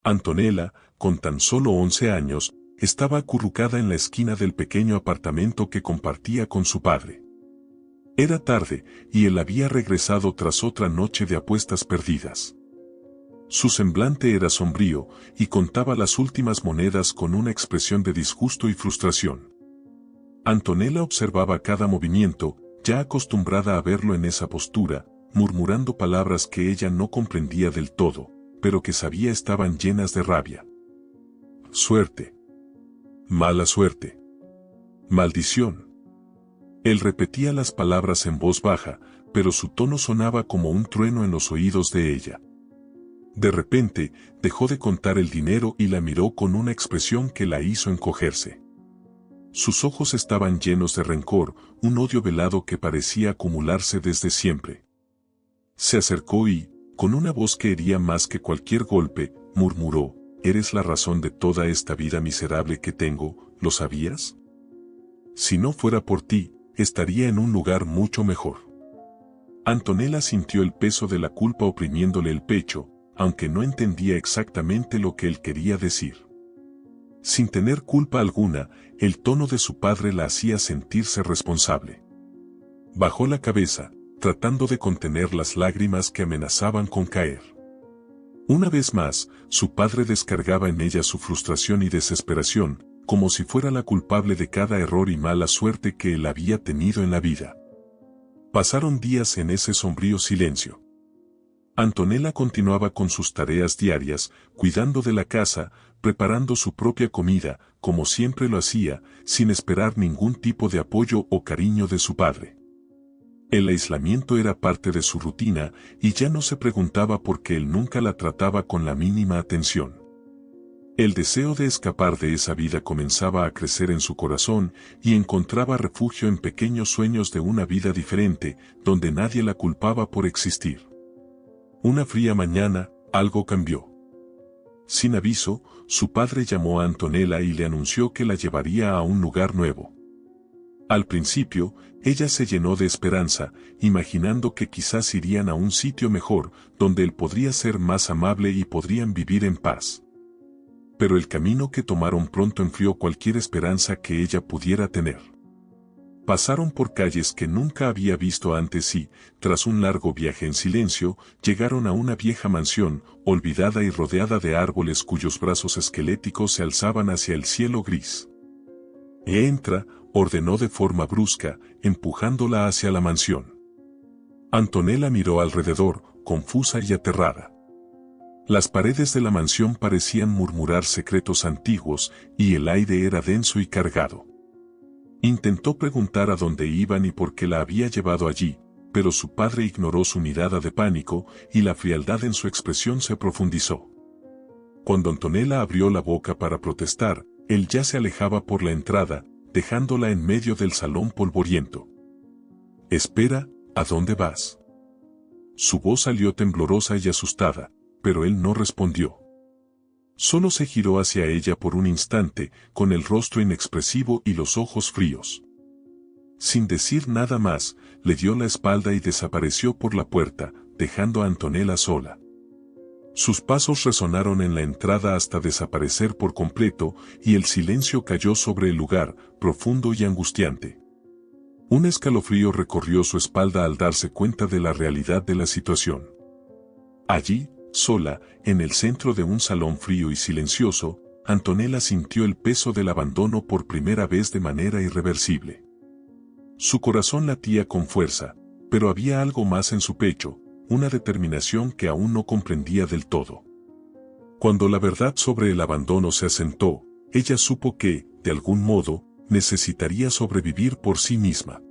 Antonella, con tan solo 11 años, estaba acurrucada en la esquina del pequeño apartamento que compartía con su padre. Era tarde, y él había regresado tras otra noche de apuestas perdidas. Su semblante era sombrío, y contaba las últimas monedas con una expresión de disgusto y frustración. Antonella observaba cada movimiento, ya acostumbrada a verlo en esa postura, murmurando palabras que ella no comprendía del todo, pero que sabía estaban llenas de rabia. Suerte. Mala suerte. Maldición. Él repetía las palabras en voz baja, pero su tono sonaba como un trueno en los oídos de ella. De repente, dejó de contar el dinero y la miró con una expresión que la hizo encogerse. Sus ojos estaban llenos de rencor, un odio velado que parecía acumularse desde siempre. Se acercó y, con una voz que hería más que cualquier golpe, murmuró: «Eres la razón de toda esta vida miserable que tengo, ¿lo sabías? Si no fuera por ti, estaría en un lugar mucho mejor». Antonella sintió el peso de la culpa oprimiéndole el pecho, aunque no entendía exactamente lo que él quería decir. Sin tener culpa alguna, el tono de su padre la hacía sentirse responsable. Bajó la cabeza, tratando de contener las lágrimas que amenazaban con caer. Una vez más, su padre descargaba en ella su frustración y desesperación, como si fuera la culpable de cada error y mala suerte que él había tenido en la vida. Pasaron días en ese sombrío silencio. Antonella continuaba con sus tareas diarias, cuidando de la casa, preparando su propia comida, como siempre lo hacía, sin esperar ningún tipo de apoyo o cariño de su padre. El aislamiento era parte de su rutina, y ya no se preguntaba por qué él nunca la trataba con la mínima atención. El deseo de escapar de esa vida comenzaba a crecer en su corazón, y encontraba refugio en pequeños sueños de una vida diferente, donde nadie la culpaba por existir. Una fría mañana, algo cambió. Sin aviso, su padre llamó a Antonella y le anunció que la llevaría a un lugar nuevo. Al principio, ella se llenó de esperanza, imaginando que quizás irían a un sitio mejor, donde él podría ser más amable y podrían vivir en paz. Pero el camino que tomaron pronto enfrió cualquier esperanza que ella pudiera tener. Pasaron por calles que nunca había visto antes y, tras un largo viaje en silencio, llegaron a una vieja mansión, olvidada y rodeada de árboles cuyos brazos esqueléticos se alzaban hacia el cielo gris. «Entra», ordenó de forma brusca, empujándola hacia la mansión. Antonella miró alrededor, confusa y aterrada. Las paredes de la mansión parecían murmurar secretos antiguos, y el aire era denso y cargado. Intentó preguntar a dónde iban y por qué la había llevado allí, pero su padre ignoró su mirada de pánico, y la frialdad en su expresión se profundizó. Cuando Antonella abrió la boca para protestar, él ya se alejaba por la entrada, dejándola en medio del salón polvoriento. «Espera, ¿a dónde vas?». Su voz salió temblorosa y asustada, pero él no respondió. Solo se giró hacia ella por un instante, con el rostro inexpresivo y los ojos fríos. Sin decir nada más, le dio la espalda y desapareció por la puerta, dejando a Antonella sola. Sus pasos resonaron en la entrada hasta desaparecer por completo, y el silencio cayó sobre el lugar, profundo y angustiante. Un escalofrío recorrió su espalda al darse cuenta de la realidad de la situación. Allí, sola, en el centro de un salón frío y silencioso, Antonella sintió el peso del abandono por primera vez de manera irreversible. Su corazón latía con fuerza, pero había algo más en su pecho, una determinación que aún no comprendía del todo. Cuando la verdad sobre el abandono se asentó, ella supo que, de algún modo, necesitaría sobrevivir por sí misma.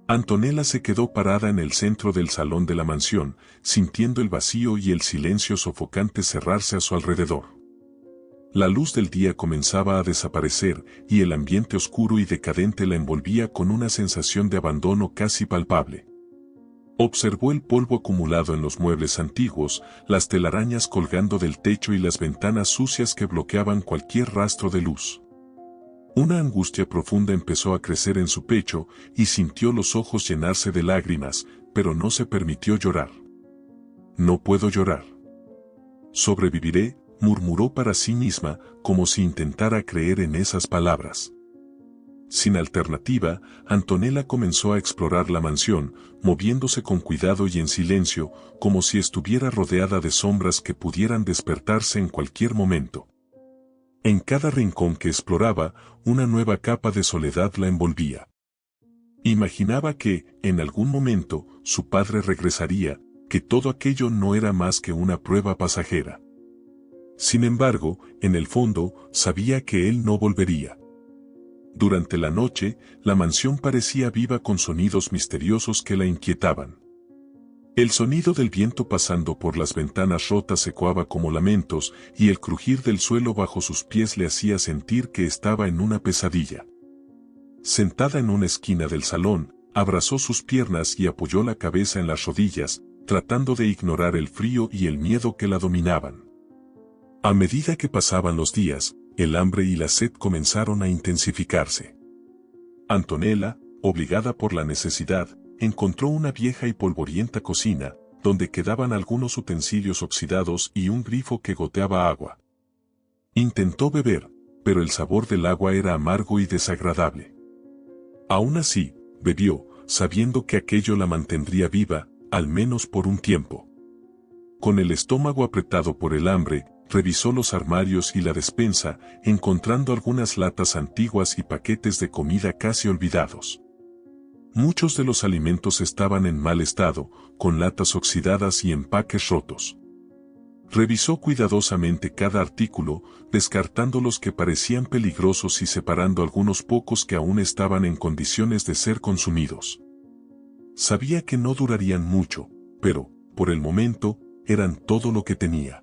Antonella se quedó parada en el centro del salón de la mansión, sintiendo el vacío y el silencio sofocante cerrarse a su alrededor. La luz del día comenzaba a desaparecer, y el ambiente oscuro y decadente la envolvía con una sensación de abandono casi palpable. Observó el polvo acumulado en los muebles antiguos, las telarañas colgando del techo y las ventanas sucias que bloqueaban cualquier rastro de luz. Una angustia profunda empezó a crecer en su pecho, y sintió los ojos llenarse de lágrimas, pero no se permitió llorar. «No puedo llorar. Sobreviviré», murmuró para sí misma, como si intentara creer en esas palabras. Sin alternativa, Antonella comenzó a explorar la mansión, moviéndose con cuidado y en silencio, como si estuviera rodeada de sombras que pudieran despertarse en cualquier momento. En cada rincón que exploraba, una nueva capa de soledad la envolvía. Imaginaba que, en algún momento, su padre regresaría, que todo aquello no era más que una prueba pasajera. Sin embargo, en el fondo, sabía que él no volvería. Durante la noche, la mansión parecía viva con sonidos misteriosos que la inquietaban. El sonido del viento pasando por las ventanas rotas ecoaba como lamentos, y el crujir del suelo bajo sus pies le hacía sentir que estaba en una pesadilla. Sentada en una esquina del salón, abrazó sus piernas y apoyó la cabeza en las rodillas, tratando de ignorar el frío y el miedo que la dominaban. A medida que pasaban los días, el hambre y la sed comenzaron a intensificarse. Antonella, obligada por la necesidad, encontró una vieja y polvorienta cocina, donde quedaban algunos utensilios oxidados y un grifo que goteaba agua. Intentó beber, pero el sabor del agua era amargo y desagradable. Aún así, bebió, sabiendo que aquello la mantendría viva, al menos por un tiempo. Con el estómago apretado por el hambre, revisó los armarios y la despensa, encontrando algunas latas antiguas y paquetes de comida casi olvidados. Muchos de los alimentos estaban en mal estado, con latas oxidadas y empaques rotos. Revisó cuidadosamente cada artículo, descartando los que parecían peligrosos y separando algunos pocos que aún estaban en condiciones de ser consumidos. Sabía que no durarían mucho, pero, por el momento, eran todo lo que tenía.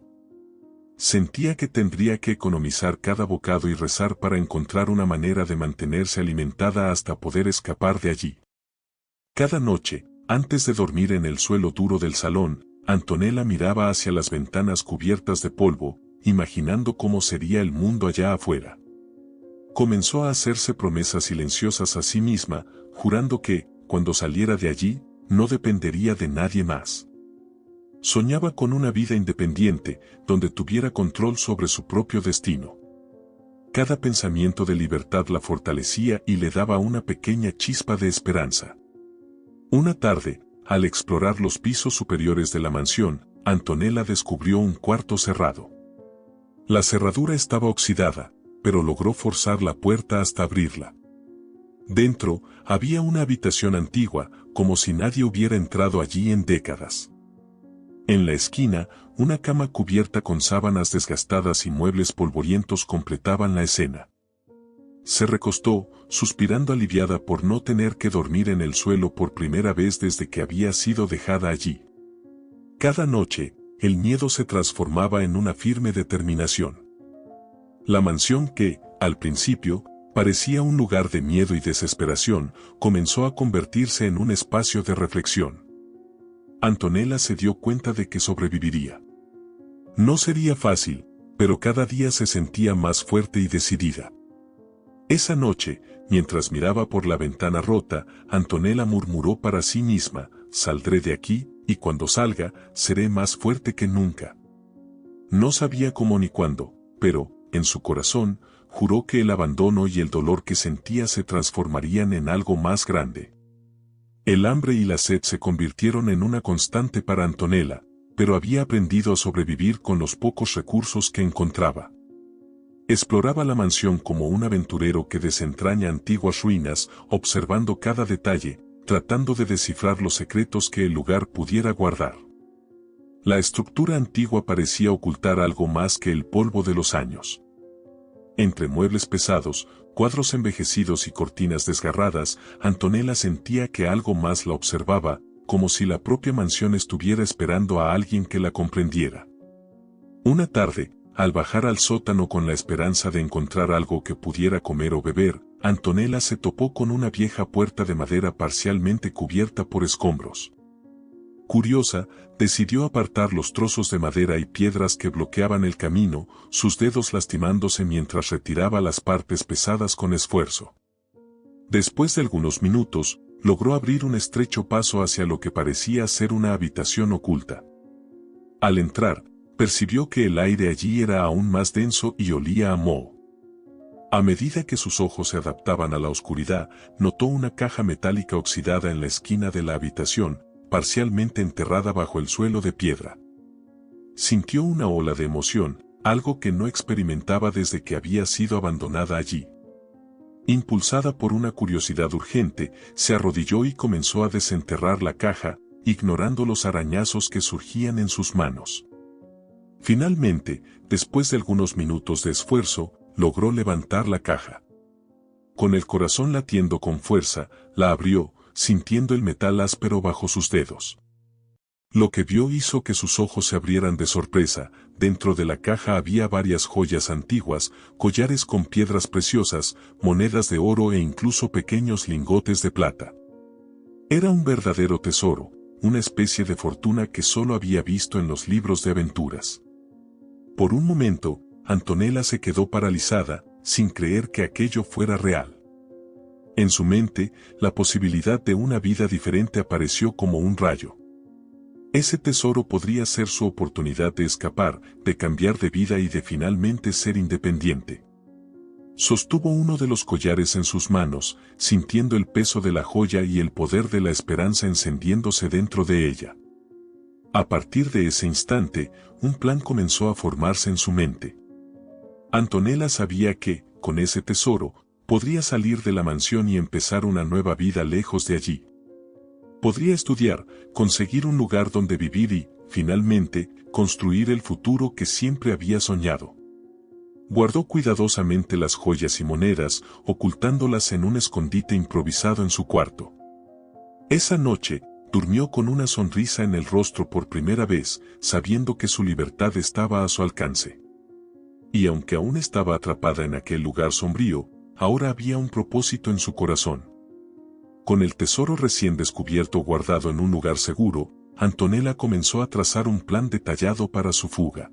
Sentía que tendría que economizar cada bocado y rezar para encontrar una manera de mantenerse alimentada hasta poder escapar de allí. Cada noche, antes de dormir en el suelo duro del salón, Antonella miraba hacia las ventanas cubiertas de polvo, imaginando cómo sería el mundo allá afuera. Comenzó a hacerse promesas silenciosas a sí misma, jurando que, cuando saliera de allí, no dependería de nadie más. Soñaba con una vida independiente, donde tuviera control sobre su propio destino. Cada pensamiento de libertad la fortalecía y le daba una pequeña chispa de esperanza. Una tarde, al explorar los pisos superiores de la mansión, Antonella descubrió un cuarto cerrado. La cerradura estaba oxidada, pero logró forzar la puerta hasta abrirla. Dentro, había una habitación antigua, como si nadie hubiera entrado allí en décadas. En la esquina, una cama cubierta con sábanas desgastadas y muebles polvorientos completaban la escena. Se recostó, suspirando aliviada por no tener que dormir en el suelo por primera vez desde que había sido dejada allí. Cada noche, el miedo se transformaba en una firme determinación. La mansión que, al principio, parecía un lugar de miedo y desesperación, comenzó a convertirse en un espacio de reflexión. Antonella se dio cuenta de que sobreviviría. No sería fácil, pero cada día se sentía más fuerte y decidida. Esa noche, mientras miraba por la ventana rota, Antonella murmuró para sí misma: saldré de aquí, y cuando salga, seré más fuerte que nunca. No sabía cómo ni cuándo, pero, en su corazón, juró que el abandono y el dolor que sentía se transformarían en algo más grande. El hambre y la sed se convirtieron en una constante para Antonella, pero había aprendido a sobrevivir con los pocos recursos que encontraba. Exploraba la mansión como un aventurero que desentraña antiguas ruinas, observando cada detalle, tratando de descifrar los secretos que el lugar pudiera guardar. La estructura antigua parecía ocultar algo más que el polvo de los años. Entre muebles pesados, cuadros envejecidos y cortinas desgarradas, Antonella sentía que algo más la observaba, como si la propia mansión estuviera esperando a alguien que la comprendiera. Una tarde, al bajar al sótano con la esperanza de encontrar algo que pudiera comer o beber, Antonella se topó con una vieja puerta de madera parcialmente cubierta por escombros. Curiosa, decidió apartar los trozos de madera y piedras que bloqueaban el camino, sus dedos lastimándose mientras retiraba las partes pesadas con esfuerzo. Después de algunos minutos, logró abrir un estrecho paso hacia lo que parecía ser una habitación oculta. Al entrar, percibió que el aire allí era aún más denso y olía a moho. A medida que sus ojos se adaptaban a la oscuridad, notó una caja metálica oxidada en la esquina de la habitación, parcialmente enterrada bajo el suelo de piedra. Sintió una ola de emoción, algo que no experimentaba desde que había sido abandonada allí. Impulsada por una curiosidad urgente, se arrodilló y comenzó a desenterrar la caja, ignorando los arañazos que surgían en sus manos. Finalmente, después de algunos minutos de esfuerzo, logró levantar la caja. Con el corazón latiendo con fuerza, la abrió, sintiendo el metal áspero bajo sus dedos. Lo que vio hizo que sus ojos se abrieran de sorpresa. Dentro de la caja había varias joyas antiguas, collares con piedras preciosas, monedas de oro e incluso pequeños lingotes de plata. Era un verdadero tesoro, una especie de fortuna que solo había visto en los libros de aventuras. Por un momento, Antonella se quedó paralizada, sin creer que aquello fuera real. En su mente, la posibilidad de una vida diferente apareció como un rayo. Ese tesoro podría ser su oportunidad de escapar, de cambiar de vida y de finalmente ser independiente. Sostuvo uno de los collares en sus manos, sintiendo el peso de la joya y el poder de la esperanza encendiéndose dentro de ella. A partir de ese instante, un plan comenzó a formarse en su mente. Antonella sabía que, con ese tesoro, podría salir de la mansión y empezar una nueva vida lejos de allí. Podría estudiar, conseguir un lugar donde vivir y, finalmente, construir el futuro que siempre había soñado. Guardó cuidadosamente las joyas y monedas, ocultándolas en un escondite improvisado en su cuarto. Esa noche, durmió con una sonrisa en el rostro por primera vez, sabiendo que su libertad estaba a su alcance. Y aunque aún estaba atrapada en aquel lugar sombrío, ahora había un propósito en su corazón. Con el tesoro recién descubierto guardado en un lugar seguro, Antonella comenzó a trazar un plan detallado para su fuga.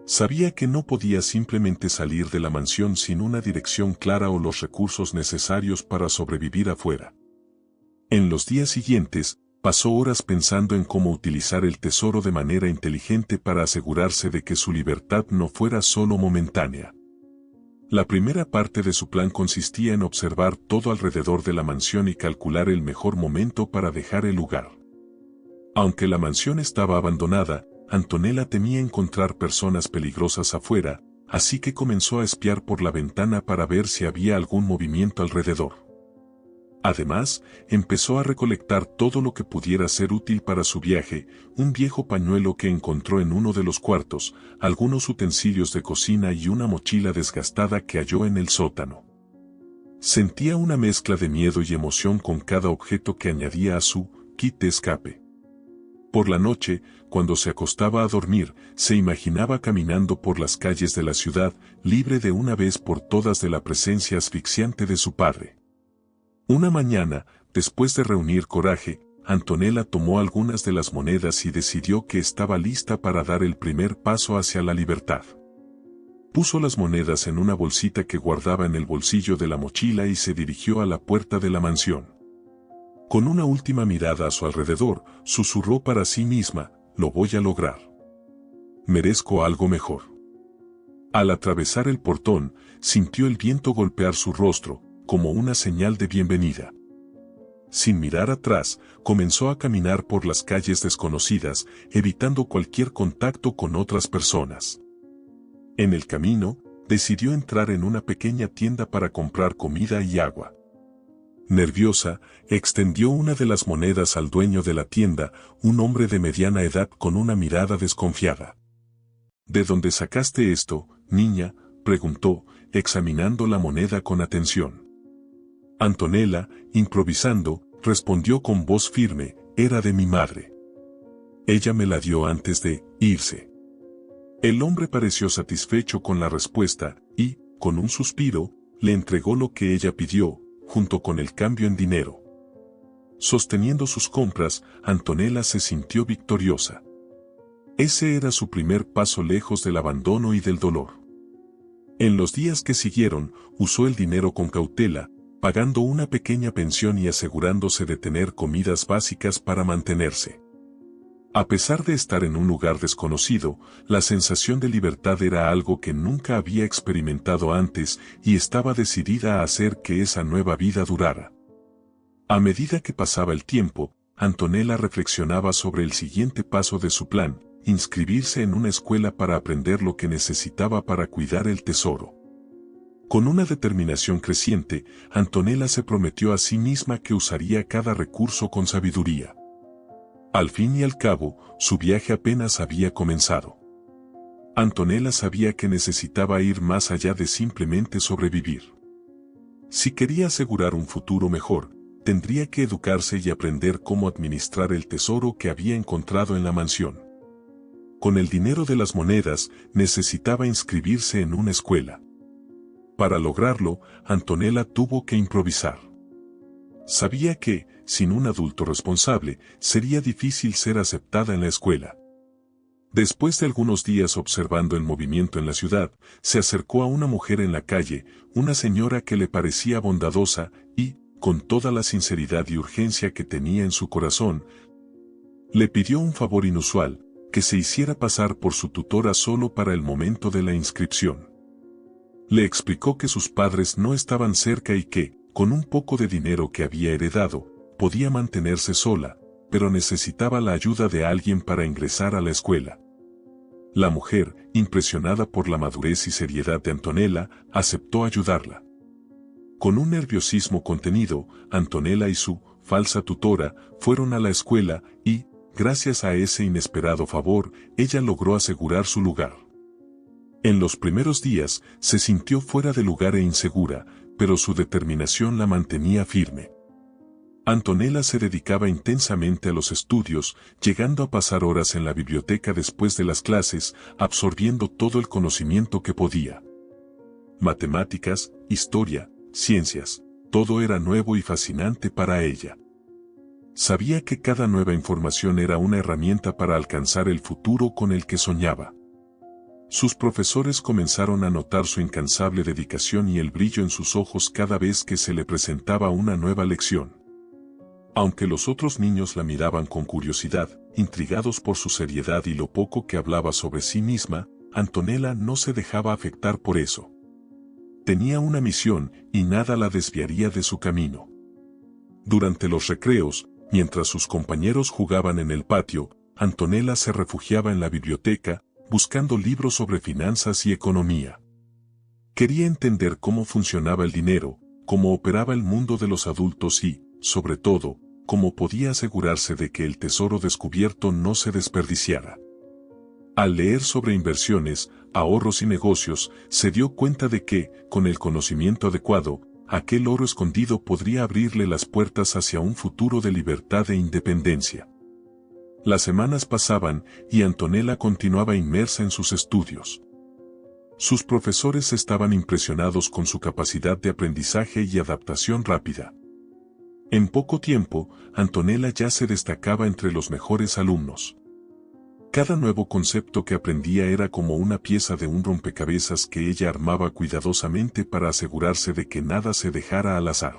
Sabía que no podía simplemente salir de la mansión sin una dirección clara o los recursos necesarios para sobrevivir afuera. En los días siguientes, pasó horas pensando en cómo utilizar el tesoro de manera inteligente para asegurarse de que su libertad no fuera solo momentánea. La primera parte de su plan consistía en observar todo alrededor de la mansión y calcular el mejor momento para dejar el lugar. Aunque la mansión estaba abandonada, Antonella temía encontrar personas peligrosas afuera, así que comenzó a espiar por la ventana para ver si había algún movimiento alrededor. Además, empezó a recolectar todo lo que pudiera ser útil para su viaje, un viejo pañuelo que encontró en uno de los cuartos, algunos utensilios de cocina y una mochila desgastada que halló en el sótano. Sentía una mezcla de miedo y emoción con cada objeto que añadía a su kit de escape. Por la noche, cuando se acostaba a dormir, se imaginaba caminando por las calles de la ciudad, libre de una vez por todas de la presencia asfixiante de su padre. Una mañana, después de reunir coraje, Antonella tomó algunas de las monedas y decidió que estaba lista para dar el primer paso hacia la libertad. Puso las monedas en una bolsita que guardaba en el bolsillo de la mochila y se dirigió a la puerta de la mansión. Con una última mirada a su alrededor, susurró para sí misma: «Lo voy a lograr. Merezco algo mejor». Al atravesar el portón, sintió el viento golpear su rostro, como una señal de bienvenida. Sin mirar atrás, comenzó a caminar por las calles desconocidas, evitando cualquier contacto con otras personas. En el camino, decidió entrar en una pequeña tienda para comprar comida y agua. Nerviosa, extendió una de las monedas al dueño de la tienda, un hombre de mediana edad con una mirada desconfiada. «¿De dónde sacaste esto, niña?», preguntó, examinando la moneda con atención. Antonella, improvisando, respondió con voz firme: «Era de mi madre. Ella me la dio antes de irse». El hombre pareció satisfecho con la respuesta y, con un suspiro, le entregó lo que ella pidió, junto con el cambio en dinero. Sosteniendo sus compras, Antonella se sintió victoriosa. Ese era su primer paso lejos del abandono y del dolor. En los días que siguieron, usó el dinero con cautela, pagando una pequeña pensión y asegurándose de tener comidas básicas para mantenerse. A pesar de estar en un lugar desconocido, la sensación de libertad era algo que nunca había experimentado antes y estaba decidida a hacer que esa nueva vida durara. A medida que pasaba el tiempo, Antonella reflexionaba sobre el siguiente paso de su plan: inscribirse en una escuela para aprender lo que necesitaba para cuidar el tesoro. Con una determinación creciente, Antonella se prometió a sí misma que usaría cada recurso con sabiduría. Al fin y al cabo, su viaje apenas había comenzado. Antonella sabía que necesitaba ir más allá de simplemente sobrevivir. Si quería asegurar un futuro mejor, tendría que educarse y aprender cómo administrar el tesoro que había encontrado en la mansión. Con el dinero de las monedas, necesitaba inscribirse en una escuela. Para lograrlo, Antonella tuvo que improvisar. Sabía que, sin un adulto responsable, sería difícil ser aceptada en la escuela. Después de algunos días observando el movimiento en la ciudad, se acercó a una mujer en la calle, una señora que le parecía bondadosa, y, con toda la sinceridad y urgencia que tenía en su corazón, le pidió un favor inusual: que se hiciera pasar por su tutora solo para el momento de la inscripción. Le explicó que sus padres no estaban cerca y que, con un poco de dinero que había heredado, podía mantenerse sola, pero necesitaba la ayuda de alguien para ingresar a la escuela. La mujer, impresionada por la madurez y seriedad de Antonella, aceptó ayudarla. Con un nerviosismo contenido, Antonella y su falsa tutora fueron a la escuela y, gracias a ese inesperado favor, ella logró asegurar su lugar. En los primeros días, se sintió fuera de lugar e insegura, pero su determinación la mantenía firme. Antonella se dedicaba intensamente a los estudios, llegando a pasar horas en la biblioteca después de las clases, absorbiendo todo el conocimiento que podía. Matemáticas, historia, ciencias, todo era nuevo y fascinante para ella. Sabía que cada nueva información era una herramienta para alcanzar el futuro con el que soñaba. Sus profesores comenzaron a notar su incansable dedicación y el brillo en sus ojos cada vez que se le presentaba una nueva lección. Aunque los otros niños la miraban con curiosidad, intrigados por su seriedad y lo poco que hablaba sobre sí misma, Antonella no se dejaba afectar por eso. Tenía una misión y nada la desviaría de su camino. Durante los recreos, mientras sus compañeros jugaban en el patio, Antonella se refugiaba en la biblioteca, buscando libros sobre finanzas y economía. Quería entender cómo funcionaba el dinero, cómo operaba el mundo de los adultos y, sobre todo, cómo podía asegurarse de que el tesoro descubierto no se desperdiciara. Al leer sobre inversiones, ahorros y negocios, se dio cuenta de que, con el conocimiento adecuado, aquel oro escondido podría abrirle las puertas hacia un futuro de libertad e independencia. Las semanas pasaban y Antonella continuaba inmersa en sus estudios. Sus profesores estaban impresionados con su capacidad de aprendizaje y adaptación rápida. En poco tiempo, Antonella ya se destacaba entre los mejores alumnos. Cada nuevo concepto que aprendía era como una pieza de un rompecabezas que ella armaba cuidadosamente para asegurarse de que nada se dejara al azar.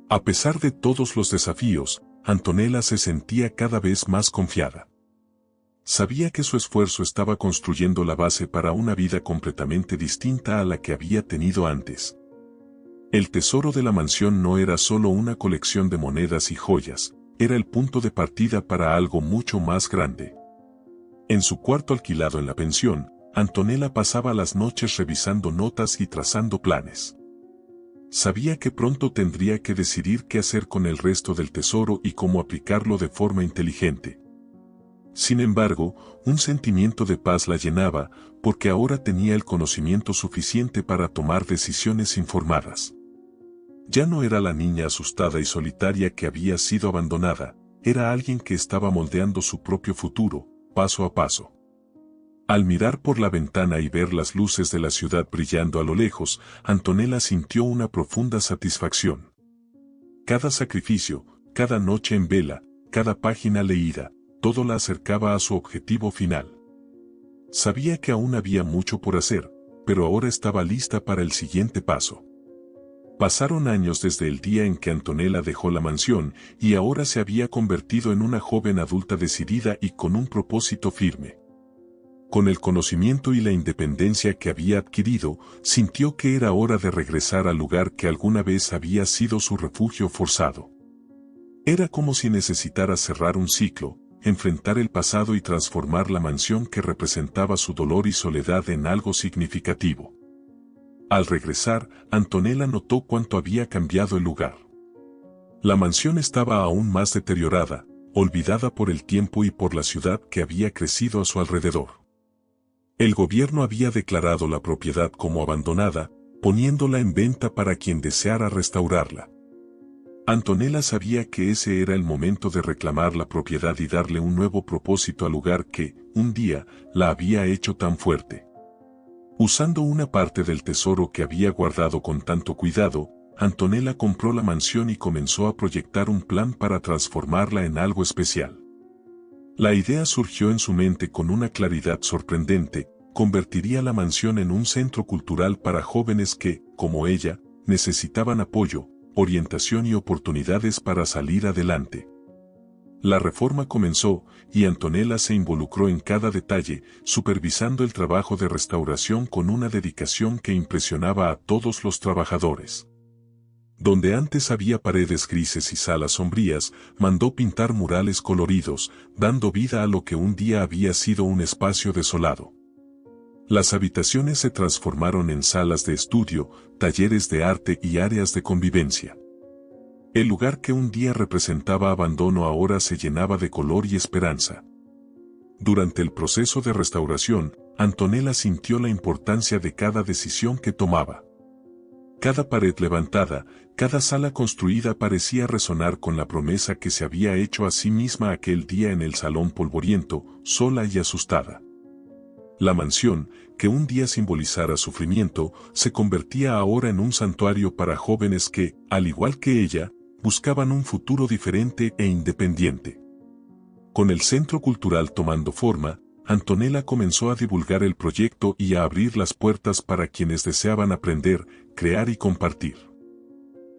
A pesar de todos los desafíos, Antonella se sentía cada vez más confiada. Sabía que su esfuerzo estaba construyendo la base para una vida completamente distinta a la que había tenido antes. El tesoro de la mansión no era solo una colección de monedas y joyas, era el punto de partida para algo mucho más grande. En su cuarto alquilado en la pensión, Antonella pasaba las noches revisando notas y trazando planes. Sabía que pronto tendría que decidir qué hacer con el resto del tesoro y cómo aplicarlo de forma inteligente. Sin embargo, un sentimiento de paz la llenaba, porque ahora tenía el conocimiento suficiente para tomar decisiones informadas. Ya no era la niña asustada y solitaria que había sido abandonada, era alguien que estaba moldeando su propio futuro, paso a paso. Al mirar por la ventana y ver las luces de la ciudad brillando a lo lejos, Antonella sintió una profunda satisfacción. Cada sacrificio, cada noche en vela, cada página leída, todo la acercaba a su objetivo final. Sabía que aún había mucho por hacer, pero ahora estaba lista para el siguiente paso. Pasaron años desde el día en que Antonella dejó la mansión y ahora se había convertido en una joven adulta decidida y con un propósito firme. Con el conocimiento y la independencia que había adquirido, sintió que era hora de regresar al lugar que alguna vez había sido su refugio forzado. Era como si necesitara cerrar un ciclo, enfrentar el pasado y transformar la mansión que representaba su dolor y soledad en algo significativo. Al regresar, Antonella notó cuánto había cambiado el lugar. La mansión estaba aún más deteriorada, olvidada por el tiempo y por la ciudad que había crecido a su alrededor. El gobierno había declarado la propiedad como abandonada, poniéndola en venta para quien deseara restaurarla. Antonella sabía que ese era el momento de reclamar la propiedad y darle un nuevo propósito al lugar que, un día, la había hecho tan fuerte. Usando una parte del tesoro que había guardado con tanto cuidado, Antonella compró la mansión y comenzó a proyectar un plan para transformarla en algo especial. La idea surgió en su mente con una claridad sorprendente: convertiría la mansión en un centro cultural para jóvenes que, como ella, necesitaban apoyo, orientación y oportunidades para salir adelante. La reforma comenzó, y Antonella se involucró en cada detalle, supervisando el trabajo de restauración con una dedicación que impresionaba a todos los trabajadores. Donde antes había paredes grises y salas sombrías, mandó pintar murales coloridos, dando vida a lo que un día había sido un espacio desolado. Las habitaciones se transformaron en salas de estudio, talleres de arte y áreas de convivencia. El lugar que un día representaba abandono ahora se llenaba de color y esperanza. Durante el proceso de restauración, Antonella sintió la importancia de cada decisión que tomaba. Cada pared levantada, cada sala construida parecía resonar con la promesa que se había hecho a sí misma aquel día en el salón polvoriento, sola y asustada. La mansión, que un día simbolizara sufrimiento, se convertía ahora en un santuario para jóvenes que, al igual que ella, buscaban un futuro diferente e independiente. Con el centro cultural tomando forma, Antonella comenzó a divulgar el proyecto y a abrir las puertas para quienes deseaban aprender, crear y compartir.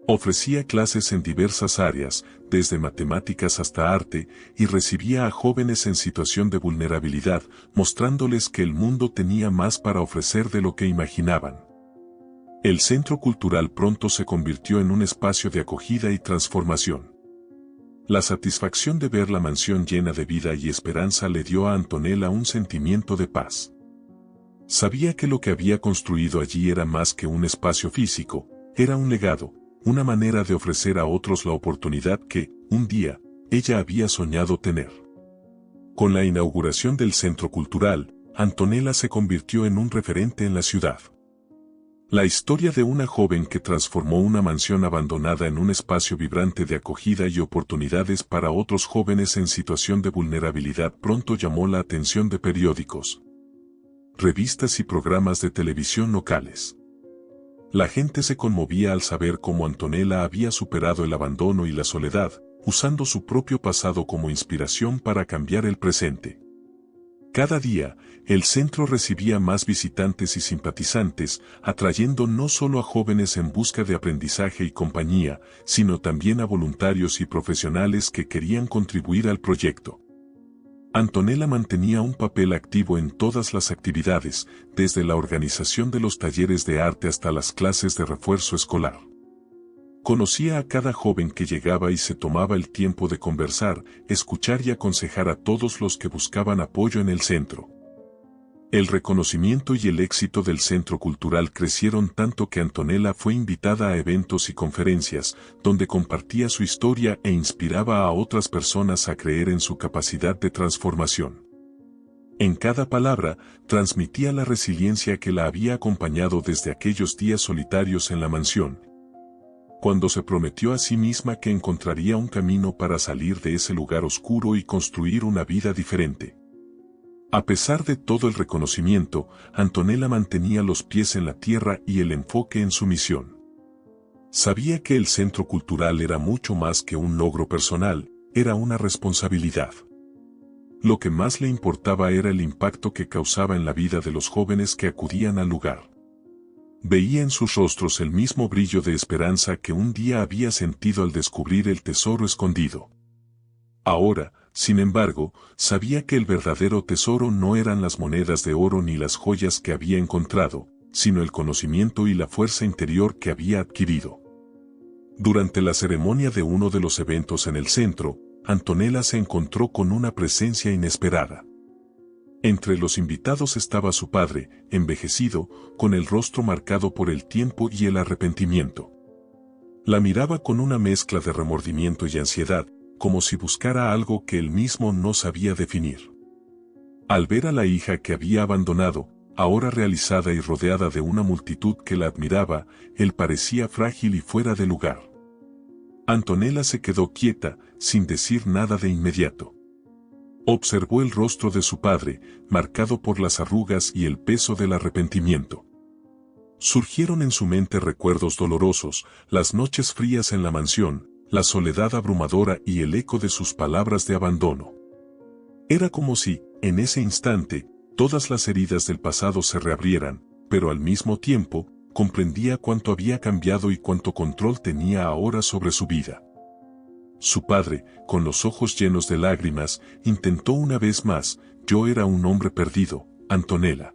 Ofrecía clases en diversas áreas, desde matemáticas hasta arte, y recibía a jóvenes en situación de vulnerabilidad, mostrándoles que el mundo tenía más para ofrecer de lo que imaginaban. El centro cultural pronto se convirtió en un espacio de acogida y transformación. La satisfacción de ver la mansión llena de vida y esperanza le dio a Antonella un sentimiento de paz. Sabía que lo que había construido allí era más que un espacio físico, era un legado, una manera de ofrecer a otros la oportunidad que, un día, ella había soñado tener. Con la inauguración del centro cultural, Antonella se convirtió en un referente en la ciudad. La historia de una joven que transformó una mansión abandonada en un espacio vibrante de acogida y oportunidades para otros jóvenes en situación de vulnerabilidad pronto llamó la atención de periódicos, revistas y programas de televisión locales. La gente se conmovía al saber cómo Antonella había superado el abandono y la soledad, usando su propio pasado como inspiración para cambiar el presente. Cada día, el centro recibía más visitantes y simpatizantes, atrayendo no solo a jóvenes en busca de aprendizaje y compañía, sino también a voluntarios y profesionales que querían contribuir al proyecto. Antonella mantenía un papel activo en todas las actividades, desde la organización de los talleres de arte hasta las clases de refuerzo escolar. Conocía a cada joven que llegaba y se tomaba el tiempo de conversar, escuchar y aconsejar a todos los que buscaban apoyo en el centro. El reconocimiento y el éxito del centro cultural crecieron tanto que Antonella fue invitada a eventos y conferencias, donde compartía su historia e inspiraba a otras personas a creer en su capacidad de transformación. En cada palabra, transmitía la resiliencia que la había acompañado desde aquellos días solitarios en la mansión, cuando se prometió a sí misma que encontraría un camino para salir de ese lugar oscuro y construir una vida diferente. A pesar de todo el reconocimiento, Antonella mantenía los pies en la tierra y el enfoque en su misión. Sabía que el centro cultural era mucho más que un logro personal, era una responsabilidad. Lo que más le importaba era el impacto que causaba en la vida de los jóvenes que acudían al lugar. Veía en sus rostros el mismo brillo de esperanza que un día había sentido al descubrir el tesoro escondido. Ahora, sin embargo, sabía que el verdadero tesoro no eran las monedas de oro ni las joyas que había encontrado, sino el conocimiento y la fuerza interior que había adquirido. Durante la ceremonia de uno de los eventos en el centro, Antonella se encontró con una presencia inesperada. Entre los invitados estaba su padre, envejecido, con el rostro marcado por el tiempo y el arrepentimiento. La miraba con una mezcla de remordimiento y ansiedad, como si buscara algo que él mismo no sabía definir. Al ver a la hija que había abandonado, ahora realizada y rodeada de una multitud que la admiraba, él parecía frágil y fuera de lugar. Antonella se quedó quieta, sin decir nada de inmediato. Observó el rostro de su padre, marcado por las arrugas y el peso del arrepentimiento. Surgieron en su mente recuerdos dolorosos, las noches frías en la mansión, la soledad abrumadora y el eco de sus palabras de abandono. Era como si, en ese instante, todas las heridas del pasado se reabrieran, pero al mismo tiempo, comprendía cuánto había cambiado y cuánto control tenía ahora sobre su vida. Su padre, con los ojos llenos de lágrimas, intentó una vez más: yo era un hombre perdido, Antonella.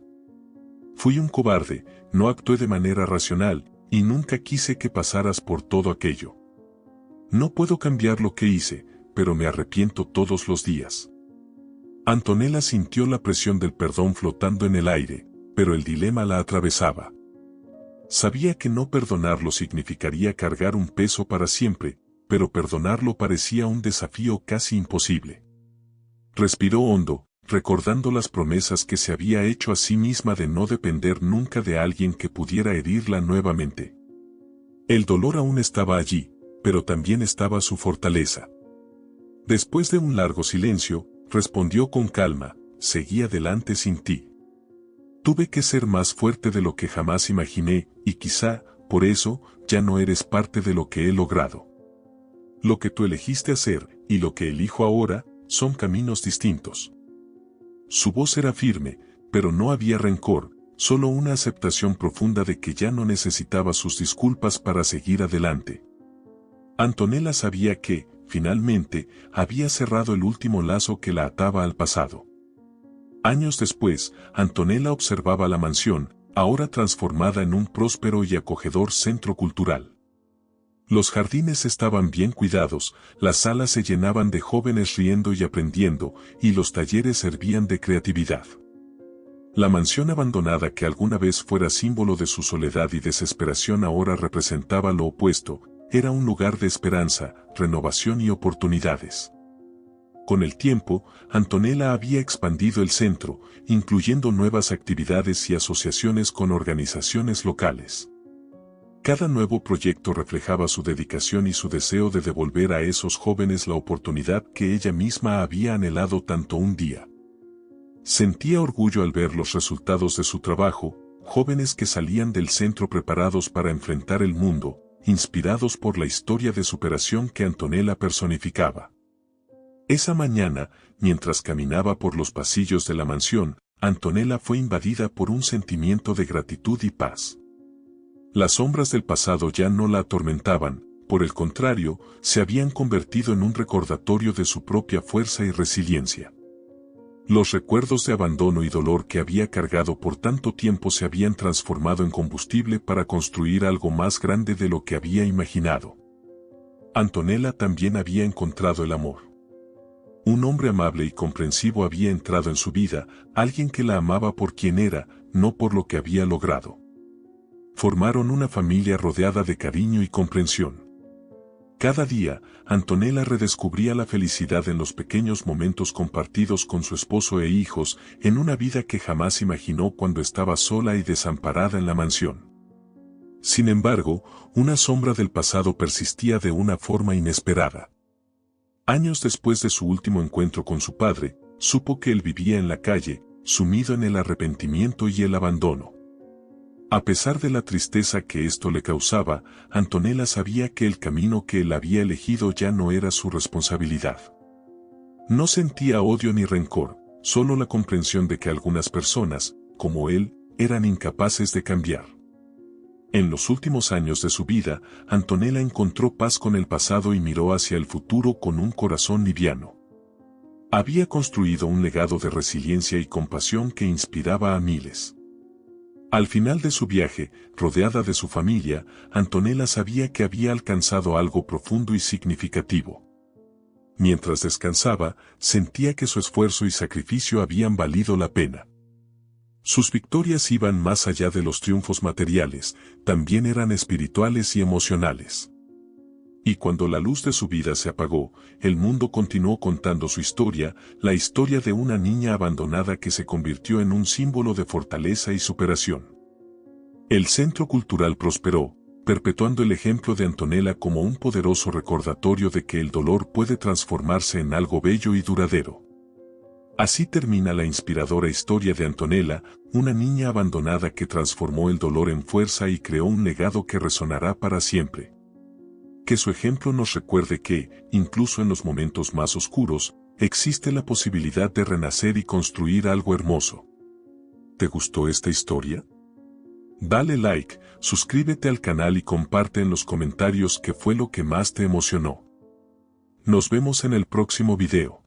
Fui un cobarde, no actué de manera racional, y nunca quise que pasaras por todo aquello. No puedo cambiar lo que hice, pero me arrepiento todos los días. Antonella sintió la presión del perdón flotando en el aire, pero el dilema la atravesaba. Sabía que no perdonarlo significaría cargar un peso para siempre, pero perdonarlo parecía un desafío casi imposible. Respiró hondo, recordando las promesas que se había hecho a sí misma de no depender nunca de alguien que pudiera herirla nuevamente. El dolor aún estaba allí, pero también estaba su fortaleza. Después de un largo silencio, respondió con calma: seguí adelante sin ti. Tuve que ser más fuerte de lo que jamás imaginé, y quizá, por eso, ya no eres parte de lo que he logrado. Lo que tú elegiste hacer, y lo que elijo ahora, son caminos distintos. Su voz era firme, pero no había rencor, solo una aceptación profunda de que ya no necesitaba sus disculpas para seguir adelante. Antonella sabía que, finalmente, había cerrado el último lazo que la ataba al pasado. Años después, Antonella observaba la mansión, ahora transformada en un próspero y acogedor centro cultural. Los jardines estaban bien cuidados, las salas se llenaban de jóvenes riendo y aprendiendo, y los talleres servían de creatividad. La mansión abandonada que alguna vez fuera símbolo de su soledad y desesperación ahora representaba lo opuesto: era un lugar de esperanza, renovación y oportunidades. Con el tiempo, Antonella había expandido el centro, incluyendo nuevas actividades y asociaciones con organizaciones locales. Cada nuevo proyecto reflejaba su dedicación y su deseo de devolver a esos jóvenes la oportunidad que ella misma había anhelado tanto un día. Sentía orgullo al ver los resultados de su trabajo, jóvenes que salían del centro preparados para enfrentar el mundo, inspirados por la historia de superación que Antonella personificaba. Esa mañana, mientras caminaba por los pasillos de la mansión, Antonella fue invadida por un sentimiento de gratitud y paz. Las sombras del pasado ya no la atormentaban, por el contrario, se habían convertido en un recordatorio de su propia fuerza y resiliencia. Los recuerdos de abandono y dolor que había cargado por tanto tiempo se habían transformado en combustible para construir algo más grande de lo que había imaginado. Antonella también había encontrado el amor. Un hombre amable y comprensivo había entrado en su vida, alguien que la amaba por quien era, no por lo que había logrado. Formaron una familia rodeada de cariño y comprensión. Cada día, Antonella redescubría la felicidad en los pequeños momentos compartidos con su esposo e hijos, en una vida que jamás imaginó cuando estaba sola y desamparada en la mansión. Sin embargo, una sombra del pasado persistía de una forma inesperada. Años después de su último encuentro con su padre, supo que él vivía en la calle, sumido en el arrepentimiento y el abandono. A pesar de la tristeza que esto le causaba, Antonella sabía que el camino que él había elegido ya no era su responsabilidad. No sentía odio ni rencor, solo la comprensión de que algunas personas, como él, eran incapaces de cambiar. En los últimos años de su vida, Antonella encontró paz con el pasado y miró hacia el futuro con un corazón liviano. Había construido un legado de resiliencia y compasión que inspiraba a miles. Al final de su viaje, rodeada de su familia, Antonella sabía que había alcanzado algo profundo y significativo. Mientras descansaba, sentía que su esfuerzo y sacrificio habían valido la pena. Sus victorias iban más allá de los triunfos materiales, también eran espirituales y emocionales. Y cuando la luz de su vida se apagó, el mundo continuó contando su historia, la historia de una niña abandonada que se convirtió en un símbolo de fortaleza y superación. El centro cultural prosperó, perpetuando el ejemplo de Antonella como un poderoso recordatorio de que el dolor puede transformarse en algo bello y duradero. Así termina la inspiradora historia de Antonella, una niña abandonada que transformó el dolor en fuerza y creó un legado que resonará para siempre. Que su ejemplo nos recuerde que, incluso en los momentos más oscuros, existe la posibilidad de renacer y construir algo hermoso. ¿Te gustó esta historia? Dale like, suscríbete al canal y comparte en los comentarios qué fue lo que más te emocionó. Nos vemos en el próximo video.